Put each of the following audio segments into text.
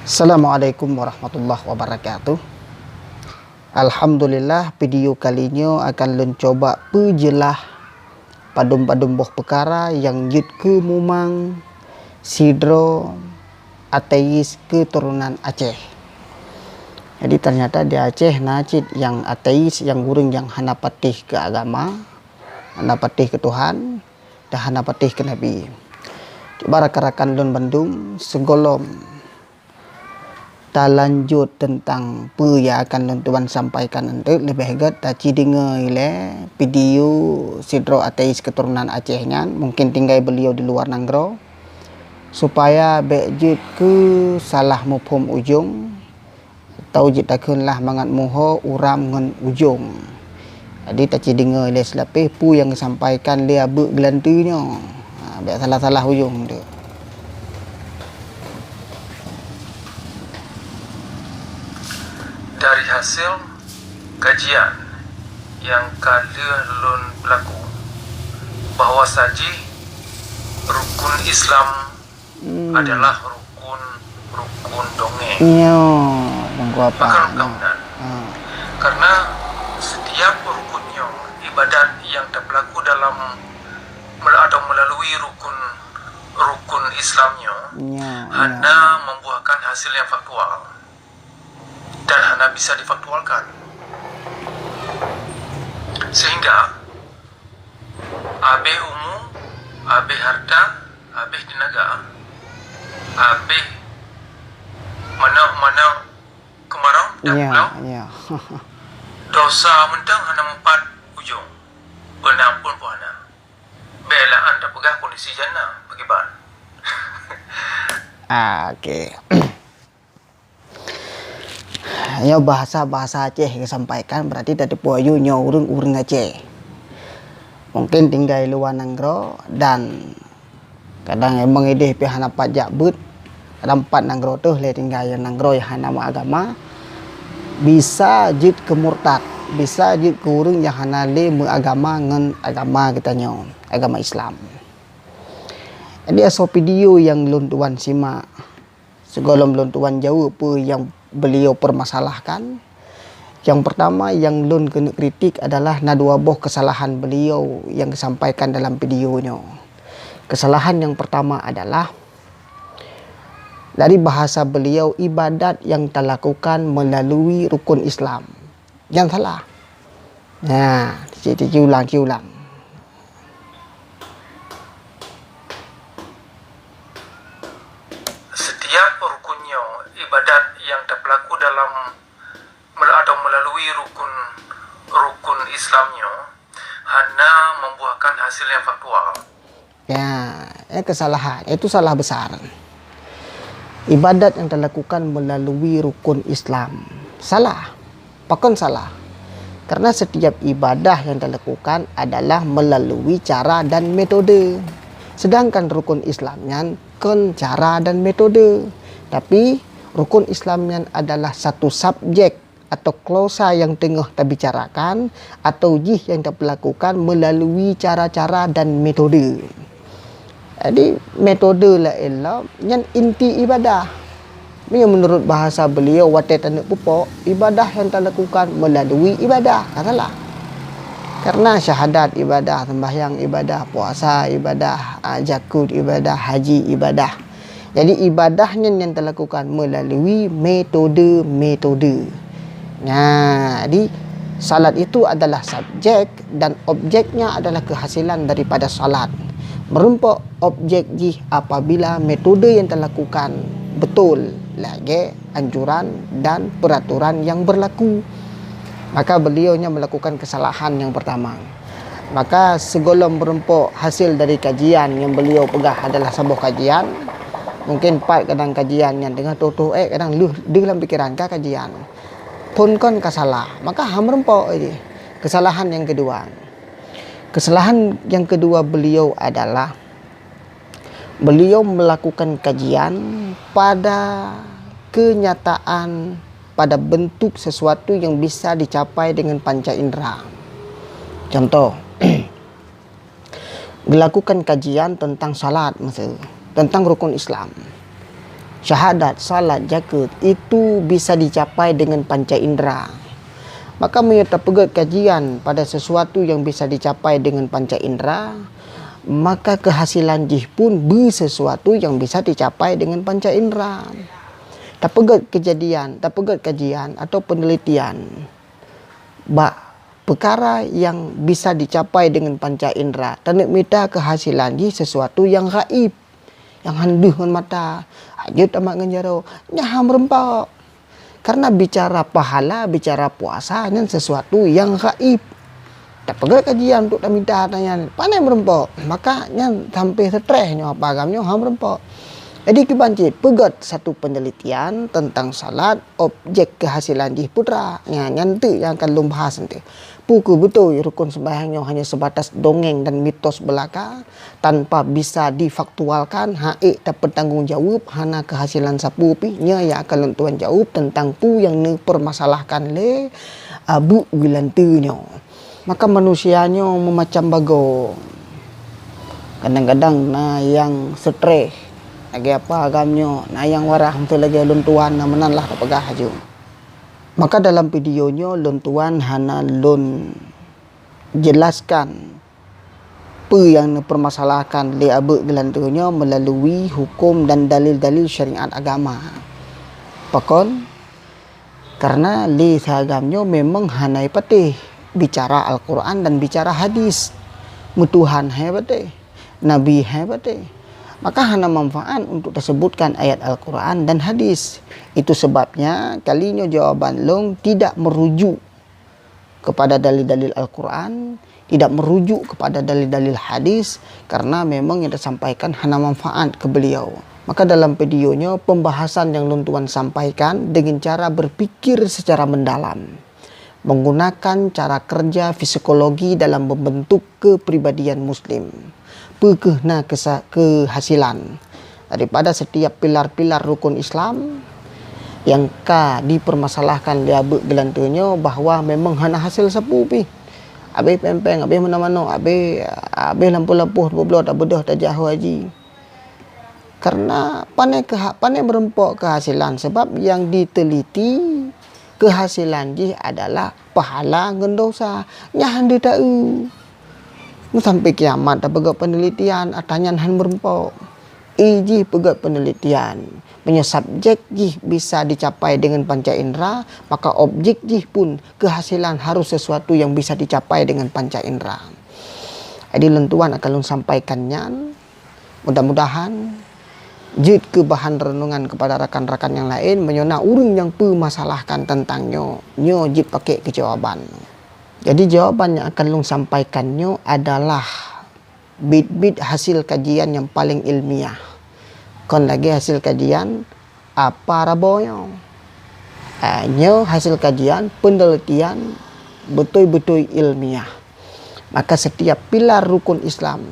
Assalamualaikum warahmatullahi wabarakatuh. Alhamdulillah, video kali ini akan mencoba perjelah padum-padum boh perkara yang jid ke mumang sidro ateis keturunan Aceh. Jadi ternyata di Aceh nacid yang ateis, yang gurung yang hana patih ke agama, hana patih ke Tuhan, dan hana patih ke Nabi. Coba rakan-rakan lun Bandung segolom ta lanjut tentang apa yang akan tuan sampaikan nanti lebih hebat taci dengar le video sidro ateis keturunan Aceh nyan, mungkin tinggal beliau di luar Nanggro supaya bejit ke salah mufhum ujung atau jit lah mangat muho uram ngan ujung. Jadi taci dengar le selapih pu yang disampaikan dia bergelantunya biar salah-salah ujung tu. Dari hasil kajian yang kalian lun berlaku bahawa saji rukun Islam adalah rukun dongeng. Iyo, tunggu apa? Maka karena setiap rukunnya ibadat yang terberlaku dalam atau melalui rukun Islamnya hanya membuahkan hasil yang faktual dan hanya bisa difaktualkan, sehingga abe umum, abe harta, abe tenaga, abe mana kemarau dan pulau, dosa mentang hanya 4 ujung, penampun pun hana belaan tak pegah kondisi jannah bagi ban. Okey. Ya bahasa Aceh yang sampaikan berarti tadi puayu nya urang Aceh. Mungkin tinggal di luar Nanggro dan kadang emang ideh pihana pajak but ada 4 Nanggro tuh le tinggal yang Nanggro yang hana agama bisa jid ke murtad, bisa jid ke urang yang hana le agama ngan agama kitanya, agama Islam. Jadi aso video yang lun tuan simak segolom lun tuan jauh apa yang beliau permasalahkan. Yang pertama yang lun kena kritik adalah dua buah kesalahan beliau yang disampaikan dalam videonya. Kesalahan yang pertama adalah dari bahasa beliau ibadat yang dilakukan melalui rukun Islam. Yang salah. Nah, diulang. Setiap rukunnya ibadat yang terberlaku dalam atau melalui rukun Islamnya hanya membuahkan hasil yang faktual. Ya, kesalahan. Itu salah besar. Ibadat yang dilakukan melalui rukun Islam salah. Pakon salah. Karena setiap ibadah yang dilakukan adalah melalui cara dan metode. Sedangkan rukun Islamnya kan cara dan metode. Tapi rukun Islamnya adalah satu subjek atau klausa yang tengah terbicarakan atau jih yang dilakukan melalui cara-cara dan metode. Jadi metode la elah yang inti ibadah. Ini menurut bahasa beliau watai tanda pupuk ibadah yang dilakukan melalui ibadah. Katalah. Karena syahadat ibadah, sembahyang ibadah, puasa ibadah, zakat ibadah, haji ibadah. Jadi ibadahnya yang dilakukan melalui metode-metode. Nah, jadi salat itu adalah subjek dan objeknya adalah kehasilan daripada salat. Merumpuk objek jih apabila metode yang dilakukan betul lagi anjuran dan peraturan yang berlaku. Maka beliaunya melakukan kesalahan yang pertama. Maka segolong merumpuk hasil dari kajian yang beliau pegah adalah sebuah kajian. Mungkin part kadang kajian yang tengah tutuh kadang lu di dalam pikiran ka kajian pun kon kasalah, maka ham rempok ini. Kesalahan yang kedua. Kesalahan yang kedua beliau adalah beliau melakukan kajian pada kenyataan, pada bentuk sesuatu yang bisa dicapai dengan panca indera. Contoh, melakukan kajian tentang salat, tentang rukun Islam. syahadat, salat, zakat itu bisa dicapai dengan panca indera. Maka menyerta pegat kajian pada sesuatu yang bisa dicapai dengan panca indera, maka kehasilan jih pun bersesuatu yang bisa dicapai dengan panca indera. Tak pegat kejadian, tak pegat kajian atau penelitian perkara yang bisa dicapai dengan panca indera. Tanak minta kehasilan jih sesuatu yang gaib, yang handuh dengan mata, hajut amat ngenjaro, nyaham rempak. Karena bicara pahala, bicara puasa ini sesuatu yang gaib. Tak pegat kajian untuk tak minta tanya, pandai merempok. Maka yang sampai stresnya apa agamnya ham merempok. Jadi kebancit pegat satu penelitian tentang salat, objek kehasilan jih putra. Nanti yang akan lum bahas nanti. Pukul betul rukun sembahyangnya hanya sebatas dongeng dan mitos belaka tanpa bisa difaktualkan, haik dapat tanggung jawab hana kehasilan sapu pi nya yang akan lentuan jawab tentang pu yang permasalahkan le abu gilantunya. Maka manusianya memacam bago. Kadang-kadang yang stres lagi apa agamnya, yang warah untuk lagi luntuan menan lah pegah haju. Maka dalam videonya luntuan hana lun jelaskan apa yang permasalahkan le abu gelantunya melalui hukum dan dalil-dalil syariat agama. Pakon karena le agamnya memang hanai patih bicara Al-Quran dan bicara hadis. Mutuhan hai patih, Nabi hai patih. Maka hana manfaat untuk tersebutkan ayat Al-Quran dan hadis. Itu sebabnya kalinya jawaban long tidak merujuk kepada dalil-dalil Al-Quran, tidak merujuk kepada dalil-dalil hadis, karena memang yang disampaikan hana manfaat ke beliau. Maka dalam videonya pembahasan yang luntuan sampaikan dengan cara berpikir secara mendalam, menggunakan cara kerja psikologi dalam membentuk kepribadian muslim, pekehna kehasilan daripada setiap pilar-pilar rukun Islam yang dipermasalahkan dia gelantunya bahwa memang hana hasil sapu pi. Abe pempeng, abe mana-mana, abe lampu-lampu beblot abedah tak jauh haji. Karena pandai merempok kehasilan, sebab yang diteliti kehasilan jih adalah pahala ngan dosa. Nyahan dia tahu. Sampai kiamat tak pegat penelitian atanyan han merempok. Iji pegat penelitian. Punya subjek jih bisa dicapai dengan panca indera, maka objek jih pun kehasilan harus sesuatu yang bisa dicapai dengan panca indera. Jadi lentuan akan sampaikannya. Mudah-mudahan jid ke bahan renungan kepada rakan-rakan yang lain menyona urung yang permasalahkan tentangnya. Nyo jid pakai kejawaban. Jadi jawaban yang akan long sampaikannya adalah bit-bit hasil kajian yang paling ilmiah. Kon lagi hasil kajian apa rabonya? Nyo hasil kajian penelitian betul-betul ilmiah. Maka setiap pilar rukun Islam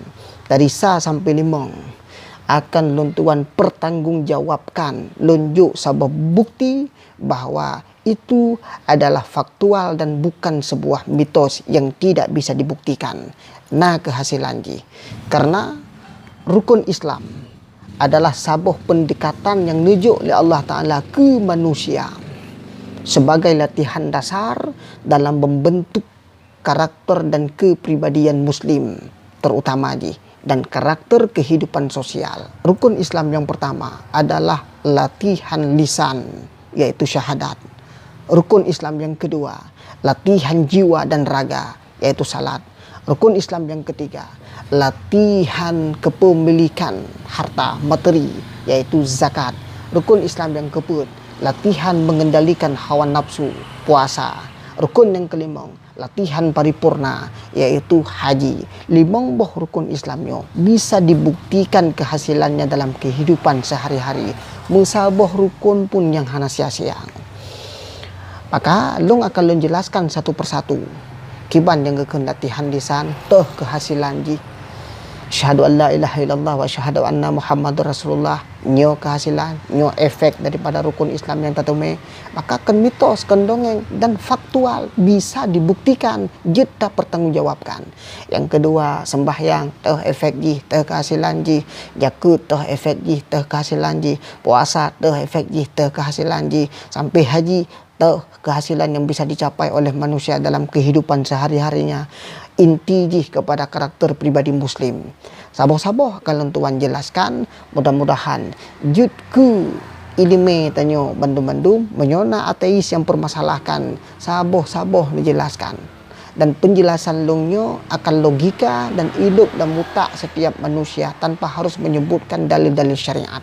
dari sa sampai limong akan luntuan pertanggungjawabkan, lunjuk sebuah bukti bahwa itu adalah faktual dan bukan sebuah mitos yang tidak bisa dibuktikan. Nah kehasilan ji. Karena rukun Islam adalah sebuah pendekatan yang nujuk oleh Allah Ta'ala ke manusia sebagai latihan dasar dalam membentuk karakter dan kepribadian muslim terutama ji, dan karakter kehidupan sosial. Rukun Islam yang pertama adalah latihan lisan, yaitu syahadat. Rukun Islam yang kedua, latihan jiwa dan raga, yaitu salat. Rukun Islam yang ketiga, latihan kepemilikan harta materi, yaitu zakat. Rukun Islam yang keempat, latihan mengendalikan hawa nafsu, puasa. Rukun yang kelima, latihan paripurna, yaitu haji. 5 buah rukun Islamnya bisa dibuktikan kehasilannya dalam kehidupan sehari-hari. Musabah rukun pun yang hana sia-sia. Maka long akan long jelaskan satu persatu. Kiban yang latihan lisan, toh kehasilan ji. Syahadu an la ilaha illallah wa syahadu anna Muhammadur Rasulullah, nyo kehasilan, nyo efek daripada rukun Islam yang tertume, maka kan mitos, kan dongeng dan faktual bisa dibuktikan, kita pertanggungjawabkan. Yang kedua, sembahyang teh efek ji, teh kehasilan ji, jakut teh efek ji, teh kehasilan ji, puasa teh efek ji, teh kehasilan ji, sampai haji teh kehasilan yang bisa dicapai oleh manusia dalam kehidupan sehari-harinya. Inti jih kepada karakter pribadi muslim. Saboh-saboh kalau tuan jelaskan, mudah-mudahan jutku ilime tanyo bandum-bandum menyona ateis yang permasalahkan, saboh-saboh dijelaskan. Dan penjelasan longnya akan logika dan hidup dan mutak setiap manusia tanpa harus menyebutkan dalil-dalil syariat.